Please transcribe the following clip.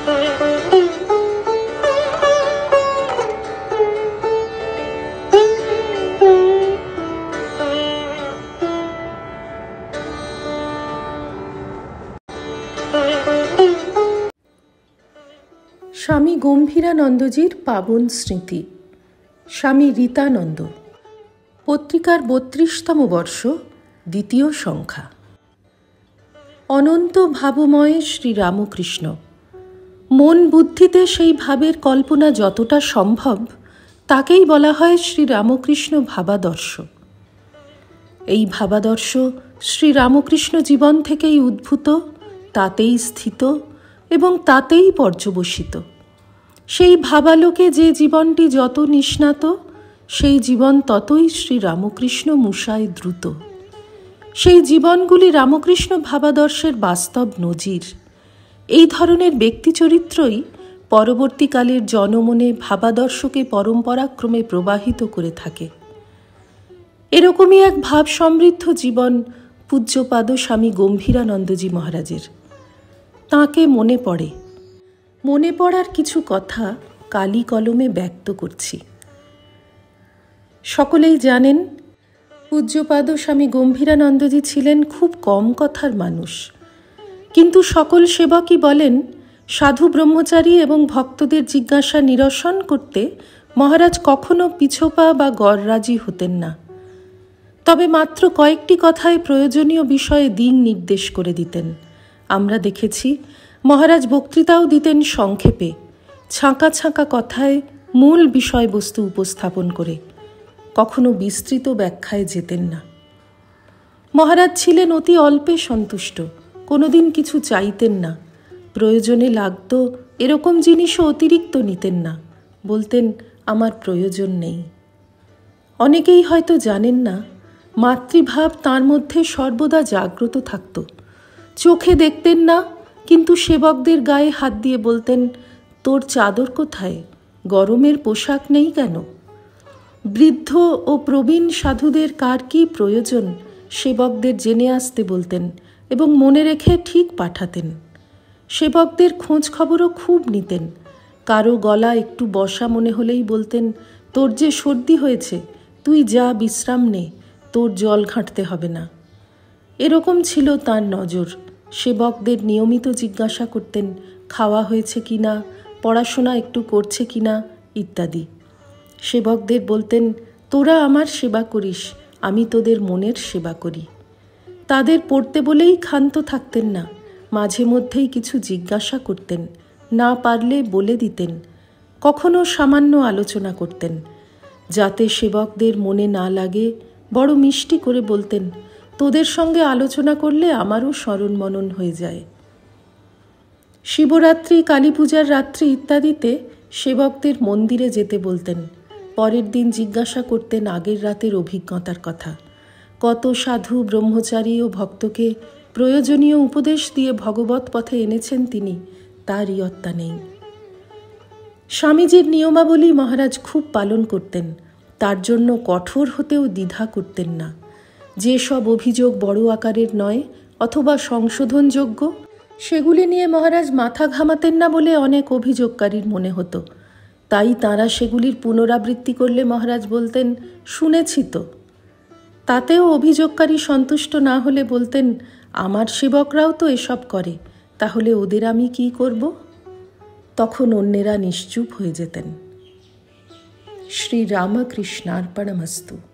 স্বামী গম্ভীরানন্দজির পাবন স্মৃতি। স্বামী রীতানন্দ। পত্রিকার ৩২তম বর্ষ, দ্বিতীয় সংখ্যা। অনন্ত ভাবময় শ্রীরামকৃষ্ণ। মন বুদ্ধিতে সেই ভাবের কল্পনা যতটা সম্ভব তাকেই বলা হয় শ্রীরামকৃষ্ণ ভাবাদর্শ। এই ভাবাদর্শ শ্রীরামকৃষ্ণ জীবন থেকেই উদ্ভূত, তাতেই স্থিত এবং তাতেই পর্যবসিত। সেই ভাবালোকে যে জীবনটি যত নিষ্ণাত, সেই জীবন ততই শ্রীরামকৃষ্ণ মুষায় দ্রুত। সেই জীবনগুলি রামকৃষ্ণ ভাবাদর্শের বাস্তব নজির। এই ধরনের ব্যক্তিচরিত্রই পরবর্তীকালের জনমনে ভাবাদর্শকে পরম্পরাক্রমে প্রবাহিত করে থাকে। এরকমই এক ভাব সমৃদ্ধ জীবন পূজ্যপাদ স্বামী গম্ভীরানন্দজি মহারাজের। তাঁকে মনে পড়ার কিছু কথা কালি কলমে ব্যক্ত করছি। সকলেই জানেন, পূজ্যপাদ স্বামী গম্ভীরানন্দজি ছিলেন খুব কম কথার মানুষ। কিন্তু সকল সেবকই বলেন, সাধু ব্রহ্মচারী এবং ভক্তদের জিজ্ঞাসা নিরসন করতে মহারাজ কখনো পিছোপা বা গররাজি হতেন না। তবে মাত্র কয়েকটি কথায় প্রয়োজনীয় বিষয়ে দিক নির্দেশ করে দিতেন। আমরা দেখেছি মহারাজ বক্তৃতাও দিতেন সংক্ষেপে, ছাঁকা ছাঁকা কথায় মূল বিষয়বস্তু উপস্থাপন করে। কখনো বিস্তৃত ব্যাখ্যায় যেতেন না। মহারাজ ছিলেন অতি অল্পে সন্তুষ্ট, কোনোদিন কিছু চাইতেন না। প্রয়োজনে লাগতো এরকম জিনিসও অতিরিক্ত নিতেন না, বলতেন আমার প্রয়োজন নেই। অনেকেই হয়তো জানেন না, মাতৃভাব তাঁর মধ্যে সর্বদা জাগ্রত থাকত। চোখে দেখতেন না, কিন্তু সেবকদের গায়ে হাত দিয়ে বলতেন, তোর চাদর কোথায়, গরমের পোশাক নেই কেন? বৃদ্ধ ও প্রবীণ সাধুদের কার কী প্রয়োজন সেবকদের জেনে আসতে বলতেন এবং মনে রেখে ঠিক পাঠাতেন। সেবকদের খোঁজ খবরও খুব নিতেন। কারো গলা একটু বসা মনে হলেই বলতেন, তোর যে সর্দি হয়েছে, তুই যা বিশ্রাম নে, তোর জল ঘাঁটতে হবে না। এরকম ছিল তাঁর নজর। সেবকদের নিয়মিত জিজ্ঞাসা করতেন, খাওয়া হয়েছে কিনা, পড়াশোনা একটু করছে কিনা ইত্যাদি। সেবকদের বলতেন, তোরা আমার সেবা করিস, আমি তোদের মনের সেবা করি। তাদের পড়তে বলেই ক্ষান্ত থাকতেন না, মাঝে মধ্যেই কিছু জিজ্ঞাসা করতেন, না পারলে বলে দিতেন। কখনো সামান্য আলোচনা করতেন, যাতে সেবকদের মনে না লাগে বড় মিষ্টি করে বলতেন, তোদের সঙ্গে আলোচনা করলে আমারও স্মরণ মনন হয়ে যায়। শিবরাত্রি, কালী পূজার রাত্রি ইত্যাদিতে সেবকদের মন্দিরে যেতে বলতেন। পরের দিন জিজ্ঞাসা করতেন আগের রাতের অভিজ্ঞতার কথা। কত সাধু ব্রহ্মচারী ও ভক্তকে প্রয়োজনীয় উপদেশ দিয়ে ভগবৎ পথে এনেছেন তিনি, তার ইয়ত্তা নেই। স্বামীজির নিয়মাবলী মহারাজ খুব পালন করতেন। তার জন্য কঠোর হতেও দ্বিধা করতেন না। যে সব অভিযোগ বড় আকারের নয় অথবা সংশোধনযোগ্য, সেগুলি নিয়ে মহারাজ মাথা ঘামাতেন না বলে অনেক অভিযোগকারীর মনে হতো। তাই তাঁরা সেগুলির পুনরাবৃত্তি করলে মহারাজ বলতেন, শুনেছি তো। তাতেও অভিযোগকারী সন্তুষ্ট না হলে বলতেন, আমার সেবকরাও তো এসব করে, তাহলে ওদের আমি কি করব? তখন অন্যেরা নিশ্চুপ হয়ে যেতেন। শ্রী রামকৃষ্ণার্পণমস্তু।